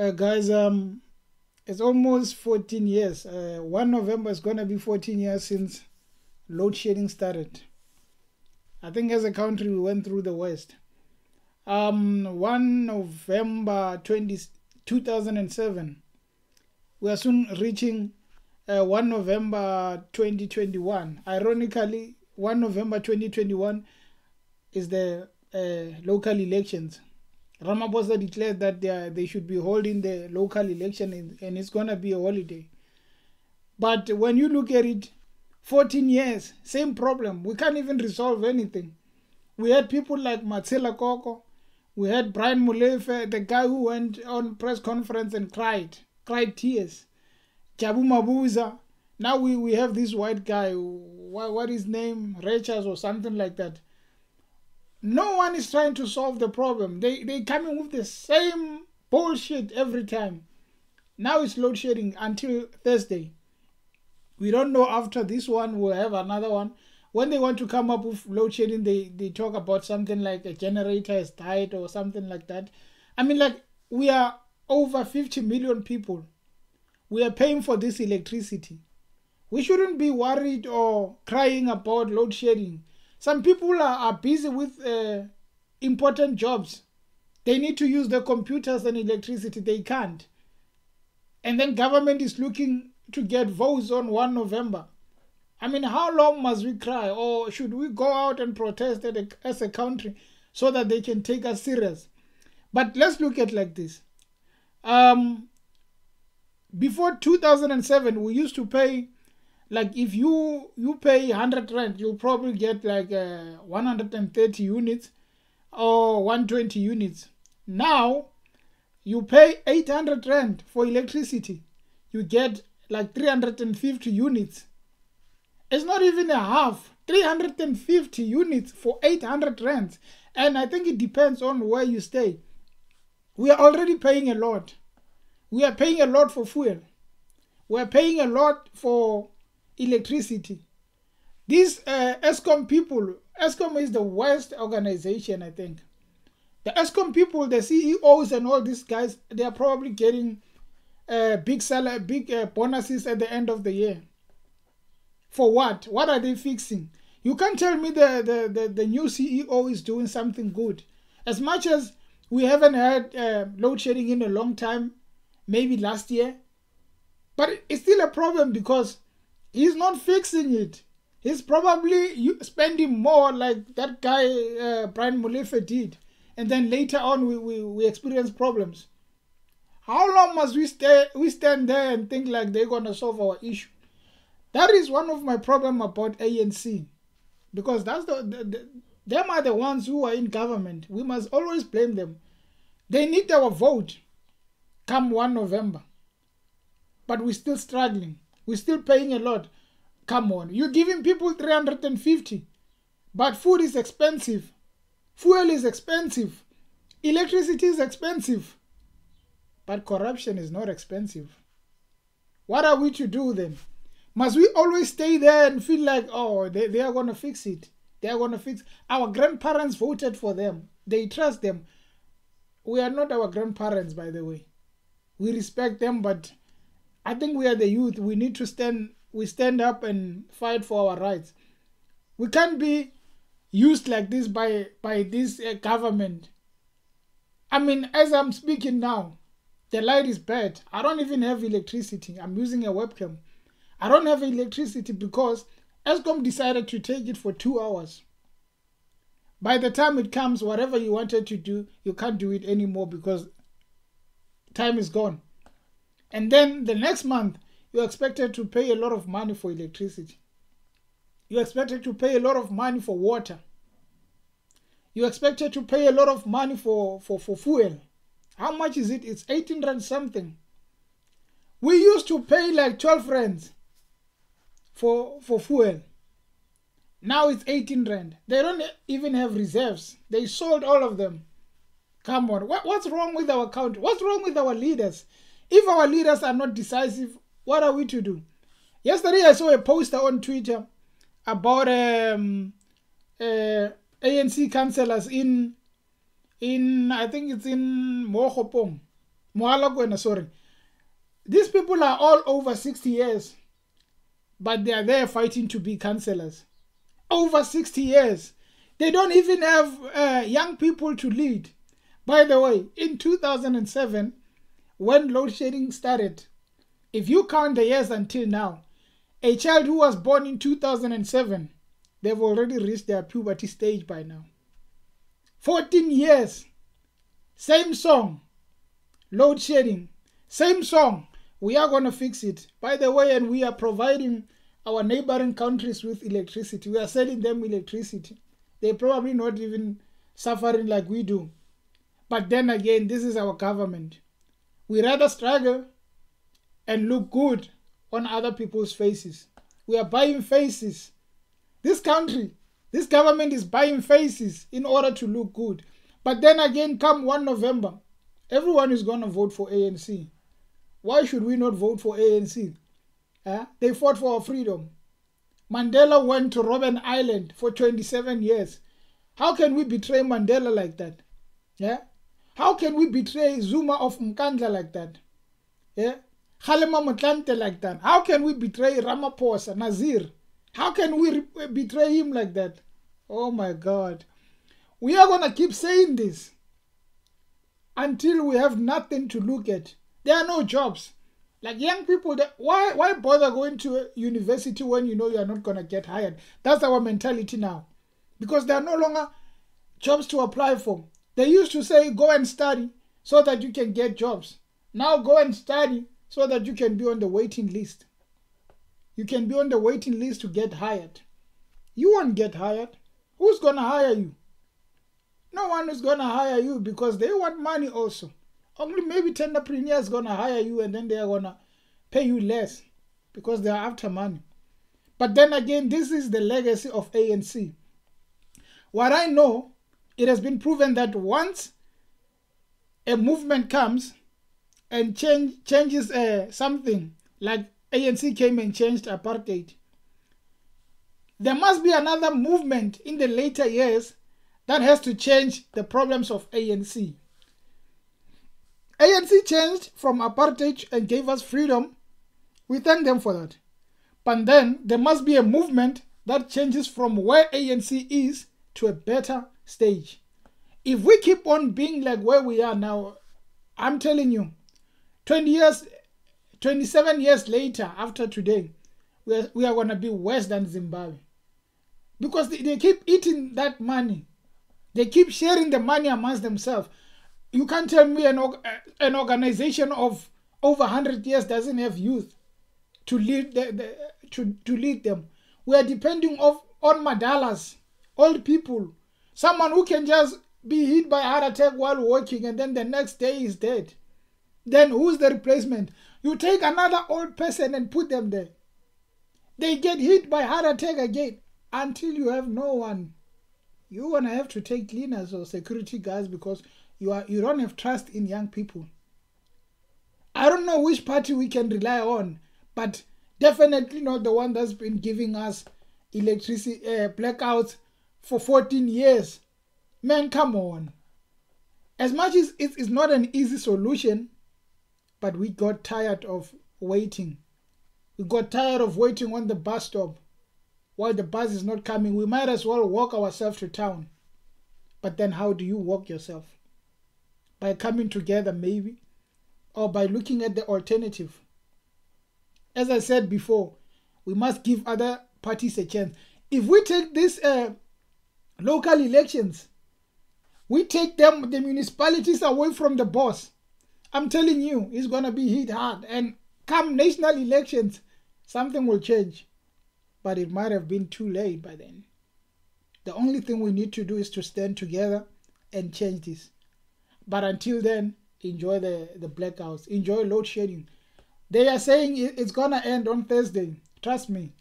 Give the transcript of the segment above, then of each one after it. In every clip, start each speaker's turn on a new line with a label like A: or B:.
A: Guys, it's almost 14 years. 1 November is going to be 14 years since load shedding started. I think as a country we went through the worst. 1 November 2007. We are soon reaching 1 November 2021. Ironically, 1 November 2021 is the local elections. Ramaphosa declared that they should be holding the local election and it's going to be a holiday. But when you look at it, 14 years, same problem. We can't even resolve anything. We had people like Matsela Koko. We had Brian Molefe, the guy who went on press conference and cried tears. Jabu Mabuza. Now we have this white guy, what is his name? Rachas or something like that. No one is trying to solve the problem. They coming with the same bullshit every time. Now it's load shedding until Thursday. We don't know after this one we'll have another one. When they want to come up with load shedding, they talk about something like a generator has died or something like that. I mean, like, we are over 50 million people. We are paying for this electricity. We shouldn't be worried or crying about load shedding. Some people are busy with important jobs. They need to use their computers and electricity. They can't. And then government is looking to get votes on 1 November. I mean, how long must we cry? Or should we go out and protest as a country so that they can take us serious? But let's look at like this. Before 2007, we used to pay, like if you pay 100 rand, you'll probably get like 130 units or 120 units. Now, you pay 800 rand for electricity. You get like 350 units. It's not even a half. 350 units for 800 rand. And I think it depends on where you stay. We are already paying a lot. We are paying a lot for fuel. We are paying a lot for electricity. These Eskom people, Eskom is the worst organization, I think. The Eskom people, the CEOs and all these guys, they are probably getting big bonuses at the end of the year. For what? What are they fixing? You can't tell me the new CEO is doing something good. As much as we haven't had load shedding in a long time, maybe last year, but it's still a problem because he's not fixing it. He's probably spending more like that guy Brian Molefe did. And then later on we experience problems. How long must we stand there and think like they're going to solve our issue? That is one of my problems about ANC. Because that's them are the ones who are in government. We must always blame them. They need our vote come 1 November. But we're still struggling. We're still paying a lot. Come on. You're giving people 350. But food is expensive. Fuel is expensive. Electricity is expensive. But corruption is not expensive. What are we to do then? Must we always stay there and feel like, oh, they are going to fix it? They are going to fix it. Our grandparents voted for them. They trust them. We are not our grandparents, by the way. We respect them, but I think we are the youth. We need to stand up and fight for our rights. We can't be used like this by this government. I mean, as I'm speaking now, the light is bad. I don't even have electricity. I'm using a webcam. I don't have electricity because Eskom decided to take it for 2 hours. By the time it comes, whatever you wanted to do, you can't do it anymore because time is gone. And then the next month, you're expected to pay a lot of money for electricity. You're expected to pay a lot of money for water. You're expected to pay a lot of money for fuel. How much is it? It's 18 rand something. We used to pay like 12 rands for fuel. Now it's 18 rand. They don't even have reserves. They sold all of them. Come on. What's wrong with our country? What's wrong with our leaders? If our leaders are not decisive, what are we to do? Yesterday I saw a poster on Twitter about ANC councillors in I think it's in Mohopong. Sorry. These people are all over 60 years, but they are there fighting to be councillors. Over 60 years. They don't even have young people to lead. By the way, in 2007, when load shedding started, if you count the years until now, a child who was born in 2007, they've already reached their puberty stage by now. 14 years. Same song. Load shedding. Same song. We are going to fix it. By the way, and we are providing our neighboring countries with electricity. We are selling them electricity. They're probably not even suffering like we do. But then again, this is our government. We rather struggle and look good on other people's faces. We are buying faces. This country, this government is buying faces in order to look good. But then again, come 1 November, everyone is going to vote for ANC. Why should we not vote for ANC? They fought for our freedom. Mandela went to Robben Island for 27 years. How can we betray Mandela like that? How can we betray Zuma of Mkandla like that? Kgalema Motlanthe like that? How can we betray Ramaphosa, Nazir? How can we betray him like that? Oh my God. We are going to keep saying this until we have nothing to look at. There are no jobs. Like young people, why bother going to university when you know you are not going to get hired? That's our mentality now. Because there are no longer jobs to apply for. They used to say, go and study so that you can get jobs. Now go and study so that you can be on the waiting list. You can be on the waiting list to get hired. You won't get hired. Who's going to hire you? No one is going to hire you because they want money also. Only maybe Tenderpreneur is going to hire you and then they are going to pay you less because they are after money. But then again, this is the legacy of ANC. What I know, it has been proven that once a movement comes and changes something, like ANC came and changed apartheid, there must be another movement in the later years that has to change the problems of ANC. ANC changed from apartheid and gave us freedom. We thank them for that. But then there must be a movement that changes from where ANC is to a better stage. If we keep on being like where we are now, I'm telling you, 27 years later after today, we are going to be worse than Zimbabwe. Because they keep eating that money. They keep sharing the money amongst themselves. You can't tell me an organization of over 100 years doesn't have youth to lead to lead them. We are depending on madalas, old people, someone who can just be hit by a heart attack while walking and then the next day is dead. Then who's the replacement? You take another old person and put them there. They get hit by heart attack again until you have no one. You're going to have to take cleaners or security guards because you don't have trust in young people. I don't know which party we can rely on, but definitely not the one that's been giving us electricity blackouts for 14 years. Man, come on. As much as it's not an easy solution, but we got tired of waiting. We got tired of waiting on the bus stop. While the bus is not coming, we might as well walk ourselves to town. But then how do you walk yourself? By coming together maybe, or by looking at the alternative. As I said before, we must give other parties a chance. If we take these local elections, we take the municipalities away from the boss, I'm telling you, it's going to be hit hard. And come national elections, something will change. But it might have been too late by then. The only thing we need to do is to stand together and change this. But until then, enjoy the blackouts. Enjoy load shedding. They are saying it's going to end on Thursday. Trust me.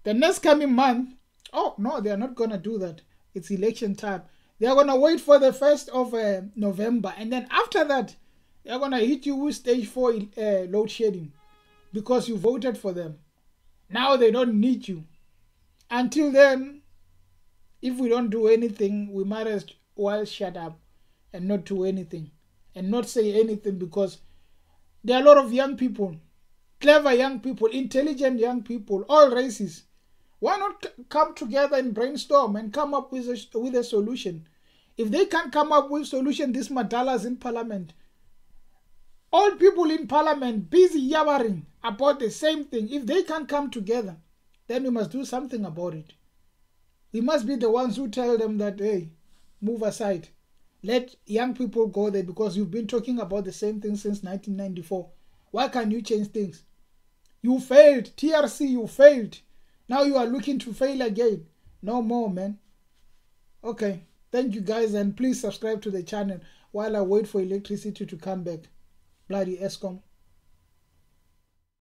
A: The next coming month, oh, no, they are not going to do that. It's election time. They are going to wait for the 1st of November. And then after that, they are going to hit you with stage 4 load shedding because you voted for them. Now they don't need you. Until then, if we don't do anything, we might as well shut up and not do anything and not say anything because There are a lot of young people, clever young people, intelligent young people, all races. Why not come together and brainstorm and come up with a solution? If they can't come up with a solution, these madalas in parliament, all people in parliament busy yabbering about the same thing. If they can't come together, then we must do something about it. We must be the ones who tell them that, hey, move aside. Let young people go there, because you've been talking about the same thing since 1994. Why can't you change things? You failed. TRC, you failed. Now you are looking to fail again. No more, man. Okay. Thank you, guys. And please subscribe to the channel while I wait for electricity to come back. Bloody Eskom.